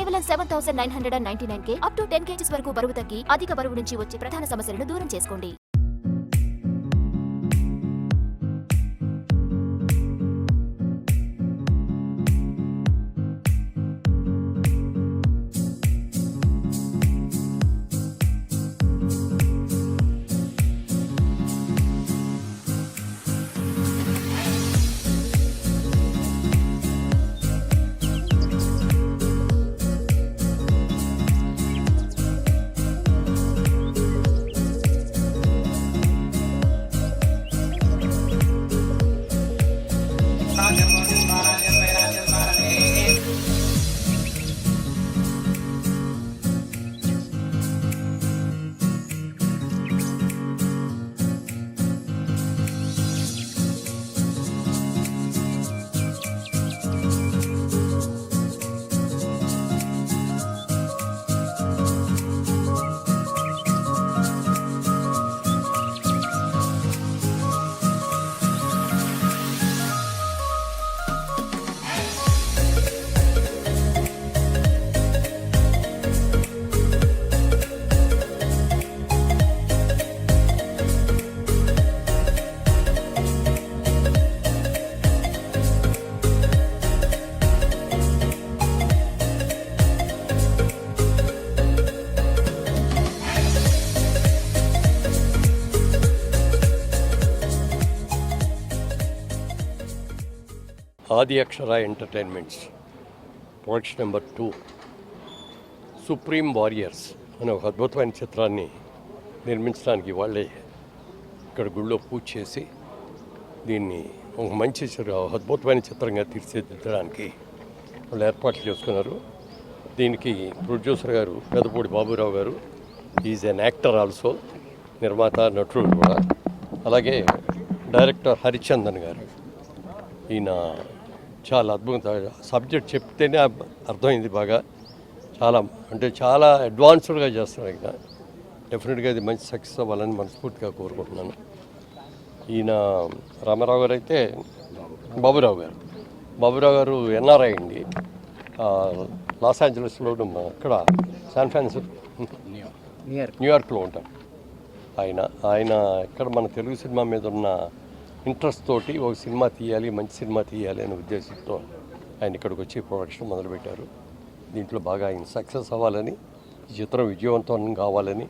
కేవలం 7,999 up to 10 kgs వరకు బరువు తగ్గి అధిక బరువు నుంచి వచ్చే ప్రధాన సమస్యలను దూరం చేసుకోండి. Aadi Akshara entertainments production number 2 supreme warriors అనే ఒక అద్భుతమైన చిత్రాన్ని నిర్మించడానికి వాళ్ళే ఇక్కడ గుళ్ళో పూజ చేసి దీన్ని ఒక మంచి అద్భుతమైన చిత్రంగా తీర్చిదిద్దడానికి వాళ్ళు ఏర్పాట్లు చేసుకున్నారు. దీనికి ప్రొడ్యూసర్ గారు పెదపూడి బాబురావు గారు, ఈజ్ ఎన్ యాక్టర్ ఆల్సో, నిర్మాత నటుడు కూడా. అలాగే డైరెక్టర్ హరిచందన్ గారు, ఈయన చాలా అద్భుతంగా సబ్జెక్ట్ చెప్తేనే అర్థమైంది బాగా. చాలా అడ్వాన్స్డ్గా చేస్తున్నారు. ఈయన డెఫినెట్గా ఇది మంచి సక్సెస్ అవ్వాలని మనస్ఫూర్తిగా కోరుకుంటున్నాను. ఈయన రామారావు గారు అయితే బాబురావు గారు ఎన్ఆర్ఐ అండి, లాస్ ఏంజలస్లో అక్కడ శాన్ ఫ్రాన్సిస్కో న్యూయార్క్లో ఉంటారు. ఆయన ఇక్కడ మన తెలుగు సినిమా మీద ఉన్న ఇంట్రెస్ట్ తోటి ఒక సినిమా తీయాలి, మంచి సినిమా తీయాలి అనే ఉద్దేశంతో ఆయన ఇక్కడికి వచ్చి ప్రొడక్షన్ మొదలుపెట్టారు. దీంట్లో బాగా ఆయన సక్సెస్ అవ్వాలని, ఈ చిత్రం విజయవంతం కావాలని,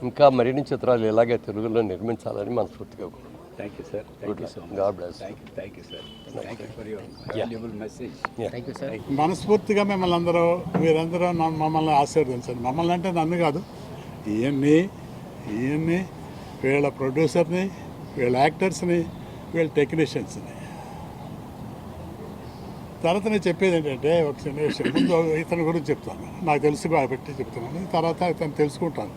ఇంకా మరిన్ని చిత్రాలు ఇలాగే తెలుగులో నిర్మించాలని మనస్ఫూర్తిగా కోరుకుంటున్నాను. Thank you sir. God bless. Thank you sir. Thank you for your valuable message. Thank you sir. మనస్ఫూర్తిగా మీరందరూ మమ్మల్ని ఆశీర్వదించండి. మమ్మల్ని అంటే నన్ను కాదు, ఈయన్ని వీళ్ళ ప్రొడ్యూసర్ని, వీళ్ళ యాక్టర్స్ని, వీళ్ళ టెక్నీషియన్స్ని. తర్వాత నేను చెప్పేది ఏంటంటే, ఒక చిన్న విషయం. ముందు ఇతని గురించి చెప్తాను, నాకు తెలుసు కాబట్టి చెప్తున్నాను. తర్వాత ఇతను తెలుసుకుంటాను.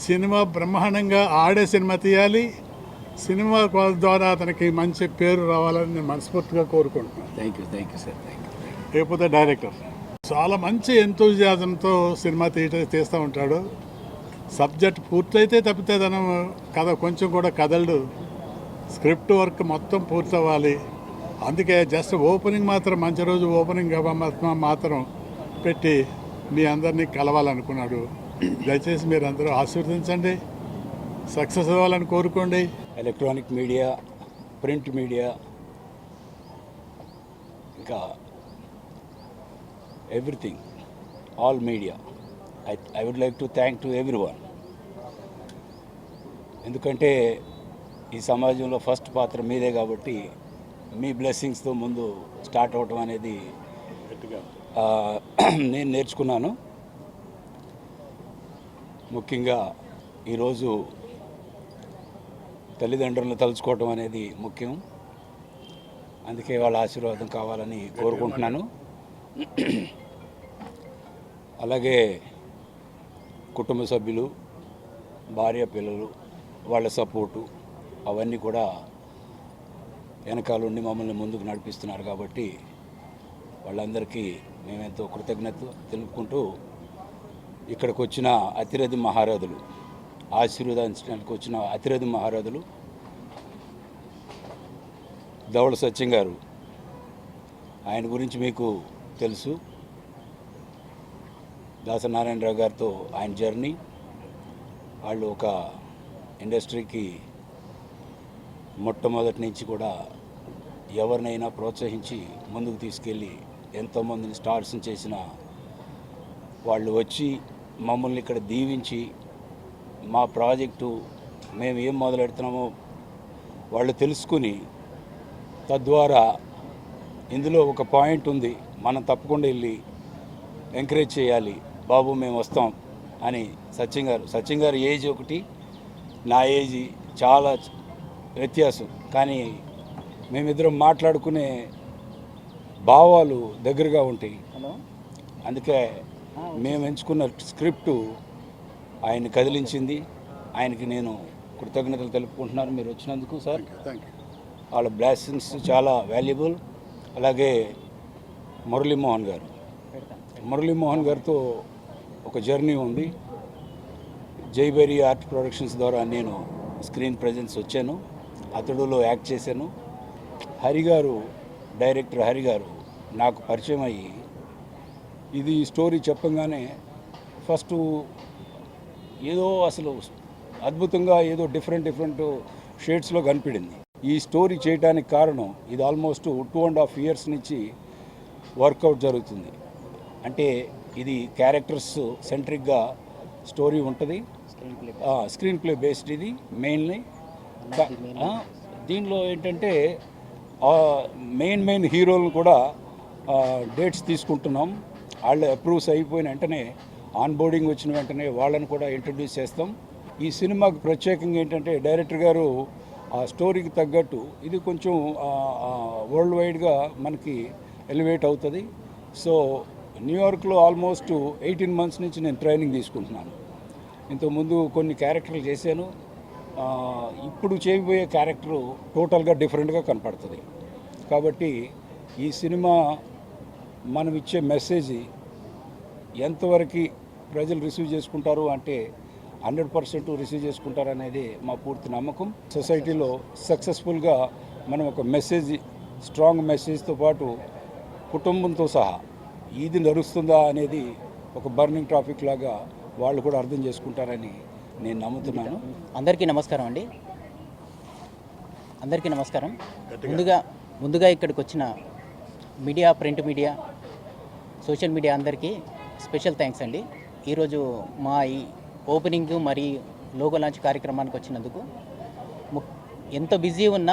సినిమా బ్రహ్మాండంగా ఆడే సినిమా తీయాలి, సినిమా ద్వారా అతనికి మంచి పేరు రావాలని నేను మనస్ఫూర్తిగా కోరుకుంటున్నాను. Thank you sir. లేకపోతే డైరెక్టర్ చాలా మంచి ఎంతూజియాజంతో సినిమా తీస్తూ ఉంటాడు. సబ్జెక్ట్ పూర్తయితే తప్పితే తను కథ కొంచెం కూడా కదలడు. స్క్రిప్ట్ వర్క్ మొత్తం పూర్తవ్వాలి. అందుకే జస్ట్ ఓపెనింగ్ మాత్రం, మంచి రోజు ఓపెనింగ్ మాత్రం పెట్టి మీ అందరినీ కలవాలనుకున్నాడు. దయచేసి మీరు అందరూ ఆశీర్వదించండి, సక్సెస్ అవ్వాలని కోరుకోండి. ఎలక్ట్రానిక్ మీడియా, ప్రింట్ మీడియా, ఇంకా everything, all media, I would like to thank to everyone. ఎందుకంటే ఈ సమాజంలో ఫస్ట్ పాత్ర మీదే కాబట్టి మీ బ్లెస్సింగ్స్తో ముందు స్టార్ట్ అవటం అనేది నేను నేర్చుకున్నాను. ముఖ్యంగా ఈరోజు తల్లిదండ్రులను తలుచుకోవటం అనేది ముఖ్యం. అందుకే వాళ్ళ ఆశీర్వాదం కావాలని కోరుకుంటున్నాను. అలాగే కుటుంబ సభ్యులు, భార్య, పిల్లలు, వాళ్ళ సపోర్టు అవన్నీ కూడా వెనకాలండి మమ్మల్ని ముందుకు నడిపిస్తున్నారు. కాబట్టి వాళ్ళందరికీ మేమెంతో కృతజ్ఞత తెలుపుకుంటూ, ఇక్కడికి వచ్చిన అతిరథి మహారథులు, ఆశీర్వదించడానికి వచ్చిన అతిరథి మహారథులు ధవళ సత్యం గారు, ఆయన గురించి మీకు తెలుసు. దాసనారాయణరావు గారితో ఆయన జర్నీ. వాళ్ళు ఒక ఇండస్ట్రీకి మొట్టమొదటి నుంచి కూడా ఎవరినైనా ప్రోత్సహించి ముందుకు తీసుకెళ్ళి ఎంతోమందిని స్టార్స్ని చేసిన వాళ్ళు వచ్చి మమ్మల్ని ఇక్కడ దీవించి మా ప్రాజెక్టు మేము ఏం మొదలెడుతున్నామో వాళ్ళు తెలుసుకుని తద్వారా ఇందులో ఒక పాయింట్ ఉంది, మనం తప్పకుండా వెళ్ళి ఎంకరేజ్ చేయాలి, బాబు మేము వస్తాం అని సచిన్ గారు ఏజ్ ఒకటి, నా ఏజ్ చాలా వ్యత్యాసం, కానీ మేమిద్దరం మాట్లాడుకునే భావాలు దగ్గరగా ఉంటాయి. అందుకే మేము ఎంచుకున్న స్క్రిప్టు ఆయన కదిలించింది. ఆయనకి నేను కృతజ్ఞతలు తెలుపుకుంటున్నాను మీరు వచ్చినందుకు సార్. వాళ్ళ బ్లెస్సింగ్స్ చాలా వాల్యుబుల్. అలాగే మురళీమోహన్ గారితో ఒక జర్నీ ఉంది. జైబెరీ ఆర్ట్ ప్రొడక్షన్స్ ద్వారా నేను స్క్రీన్ ప్రెజెన్స్ వచ్చాను, అతడులో యాక్ట్ చేశాను. డైరెక్టర్ హరి గారు నాకు పరిచయం అయ్యి ఇది స్టోరీ చెప్పంగానే ఫస్ట్ ఏదో అసలు అద్భుతంగా ఏదో డిఫరెంట్ షేడ్స్లో కనిపించింది. ఈ స్టోరీ చేయడానికి కారణం ఇది ఆల్మోస్ట్ 2.5 years నుంచి వర్కౌట్ జరుగుతుంది. అంటే ఇది క్యారెక్టర్స్ సెంట్రిక్గా స్టోరీ ఉంటుంది, స్క్రీన్ ప్లే బేస్డ్ ఇది మెయిన్లీ. దీనిలో ఏంటంటే మెయిన్ హీరోలను కూడా డేట్స్ తీసుకుంటున్నాం. వాళ్ళు అప్రూవ్స్ అయిపోయిన వెంటనే ఆన్ బోర్డింగ్ వచ్చిన వెంటనే వాళ్ళని కూడా ఇంట్రడ్యూస్ చేస్తాం. ఈ సినిమాకి ప్రత్యేకంగా ఏంటంటే డైరెక్టర్ గారు ఆ స్టోరీకి తగ్గట్టు ఇది కొంచెం వరల్డ్ వైడ్గా మనకి ఎలివేట్ అవుతుంది. సో న్యూయార్క్లో ఆల్మోస్ట్ 18 months నుంచి నేను ట్రైనింగ్ తీసుకుంటున్నాను. ఇంతకుముందు కొన్ని క్యారెక్టర్లు చేశాను. ఇప్పుడు చేయబోయే క్యారెక్టరు టోటల్గా డిఫరెంట్గా కనపడుతుంది. కాబట్టి ఈ సినిమా మనం ఇచ్చే మెసేజ్ ఎంతవరకు ప్రజలు రిసీవ్ చేసుకుంటారు అంటే 100% రిసీవ్ చేసుకుంటారు అనేది మా పూర్తి నమ్మకం. సొసైటీలో సక్సెస్ఫుల్గా మనం ఒక మెసేజ్, స్ట్రాంగ్ మెసేజ్తో పాటు కుటుంబంతో సహా ఇది నడుస్తుందా అనేది ఒక బర్నింగ్ టాపిక్ లాగా వాళ్ళు కూడా అర్థం చేసుకుంటారని నేను నమ్ముతున్నాను. అందరికీ నమస్కారం అండి. అందరికీ నమస్కారం. ముందుగా ఇక్కడికి వచ్చిన media, print media, social media అందరికీ స్పెషల్ థ్యాంక్స్ అండి. ఈరోజు మా ఈ ఓపెనింగ్ మరి లోగో లాంచ్ కార్యక్రమానికి వచ్చినందుకు. ఎంతో బిజీ ఉన్న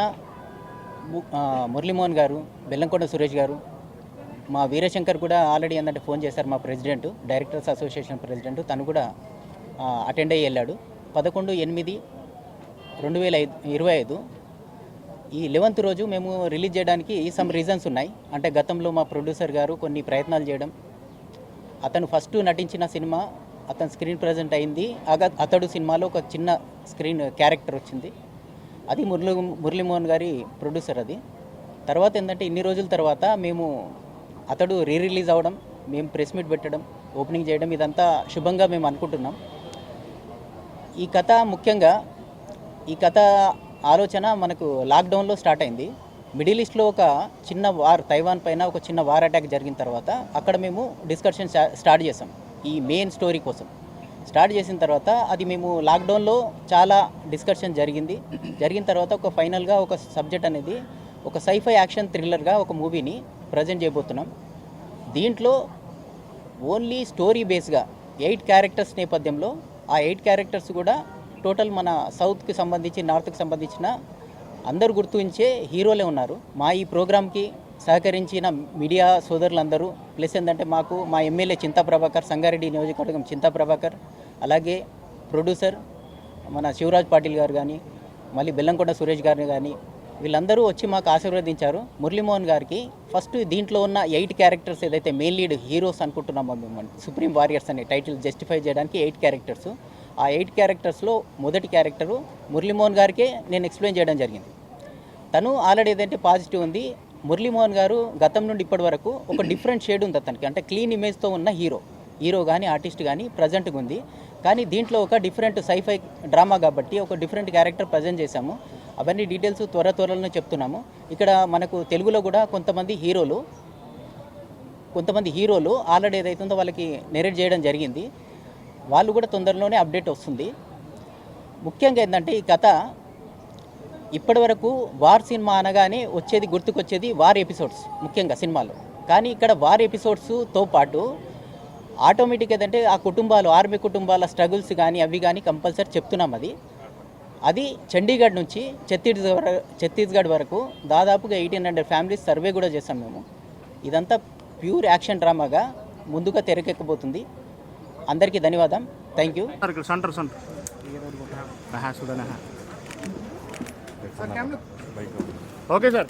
మురళీమోహన్ గారు, బెల్లంకొండ సురేష్ గారు, మా వీరశంకర్ కూడా ఆల్రెడీ ఏంటంటే ఫోన్ చేశారు. మా ప్రెసిడెంట్, డైరెక్టర్స్ అసోసియేషన్ ప్రెసిడెంట్, తను కూడా అటెండ్ అయ్యి వెళ్ళాడు. 11/8/2025 ఈ 11th రోజు మేము రిలీజ్ చేయడానికి సమ్ రీజన్స్ ఉన్నాయి. అంటే గతంలో మా ప్రొడ్యూసర్ గారు కొన్ని ప్రయత్నాలు చేయడం, అతను ఫస్ట్ నటించిన సినిమా అతను స్క్రీన్ ప్రజెంట్ అయింది. అతడు సినిమాలో ఒక చిన్న స్క్రీన్ క్యారెక్టర్ వచ్చింది, అది మురళీమోహన్ గారి ప్రొడ్యూసర్. అది తర్వాత ఏంటంటే ఇన్ని రోజుల తర్వాత మేము అతడు రిలీజ్ అవ్వడం, మేము ప్రెస్ మీట్ పెట్టడం, ఓపెనింగ్ చేయడం, ఇదంతా శుభంగా మేము అనుకుంటున్నాం. ఈ కథ ఆలోచన మనకు లాక్డౌన్లో స్టార్ట్ అయింది. మిడిల్ ఈస్ట్లో ఒక చిన్న వార్, తైవాన్ పైన ఒక చిన్న వార్ అటాక్ జరిగిన తర్వాత అక్కడ మేము డిస్కషన్ స్టార్ట్ చేసాం. ఈ మెయిన్ స్టోరీ కోసం స్టార్ట్ చేసిన తర్వాత అది మేము లాక్డౌన్లో చాలా డిస్కషన్ జరిగిన తర్వాత ఒక ఫైనల్గా ఒక సబ్జెక్ట్ అనేది ఒక సైఫై యాక్షన్ థ్రిల్లర్గా ఒక మూవీని ప్రజెంట్ చేయబోతున్నాం. దీంట్లో ఓన్లీ స్టోరీ బేస్గా 8 క్యారెక్టర్స్ నేపథ్యంలో, ఆ 8 క్యారెక్టర్స్ కూడా టోటల్ మన సౌత్కి సంబంధించి, నార్త్కి సంబంధించిన అందరు గుర్తుంచే హీరోలే ఉన్నారు. మా ఈ ప్రోగ్రామ్కి సహకరించిన మీడియా సోదరులందరూ, ప్లస్ ఏంటంటే మాకు మా ఎమ్మెల్యే చింతా ప్రభాకర్, సంగారెడ్డి నియోజకవర్గం చింతా ప్రభాకర్, అలాగే ప్రొడ్యూసర్ మన శివరాజ్ పాటిల్ గారు కానీ, మళ్ళీ బెల్లంకొండ సురేష్ గారిని కానీ, వీళ్ళందరూ వచ్చి మాకు ఆశీర్వదించారు. మురళీమోహన్ గారికి ఫస్ట్ దీంట్లో ఉన్న 8 క్యారెక్టర్స్ ఏదైతే మెయిన్ లీడ్ హీరోస్ అనుకుంటున్నామో మేము, సుప్రీం వారియర్స్ అనే టైటిల్ జస్టిఫై చేయడానికి 8 క్యారెక్టర్స్. ఆ 8 క్యారెక్టర్స్లో మొదటి క్యారెక్టరు మురళీమోహన్ గారికే నేను ఎక్స్ప్లెయిన్ చేయడం జరిగింది. తను ఆల్రెడీ ఏదంటే పాజిటివ్ ఉంది. మురళీమోహన్ గారు గతం నుండి ఇప్పటి వరకు ఒక డిఫరెంట్ షేడ్ ఉంది అతనికి, అంటే క్లీన్ ఇమేజ్తో ఉన్న హీరో కానీ ఆర్టిస్ట్ కానీ ప్రజెంట్గా ఉంది. కానీ దీంట్లో ఒక డిఫరెంట్ సైఫై డ్రామా కాబట్టి ఒక డిఫరెంట్ క్యారెక్టర్ ప్రజెంట్ చేశాము. అవన్నీ డీటెయిల్స్ త్వరలోనే చెప్తున్నాము. ఇక్కడ మనకు తెలుగులో కూడా కొంతమంది హీరోలు కొంతమంది హీరోలు ఆల్రెడీ ఏదైతుందో వాళ్ళకి నెరేట్ చేయడం జరిగింది. వాళ్ళు కూడా తొందరలోనే అప్డేట్ వస్తుంది. ముఖ్యంగా ఏంటంటే ఈ కథ ఇప్పటివరకు వార్ సినిమా అనగానే గుర్తుకొచ్చేది వార్ ఎపిసోడ్స్ ముఖ్యంగా సినిమాలో. కానీ ఇక్కడ వార్ ఎపిసోడ్స్తో పాటు ఆటోమేటిక్ ఏంటంటే ఆ కుటుంబాలు, ఆర్మీ కుటుంబాల స్ట్రగుల్స్ కానీ అవి కానీ కంపల్సరీ చెప్తున్నాం. అది చండీగఢ్ నుంచి ఛత్తీస్గఢ్ వరకు దాదాపుగా 1800 ఫ్యామిలీస్ సర్వే కూడా చేసాం మేము. ఇదంతా ప్యూర్ యాక్షన్ డ్రామాగా ముందుగా తెరకెక్కబోతుంది. అందరికీ ధన్యవాదం. Thank you. Okay sir.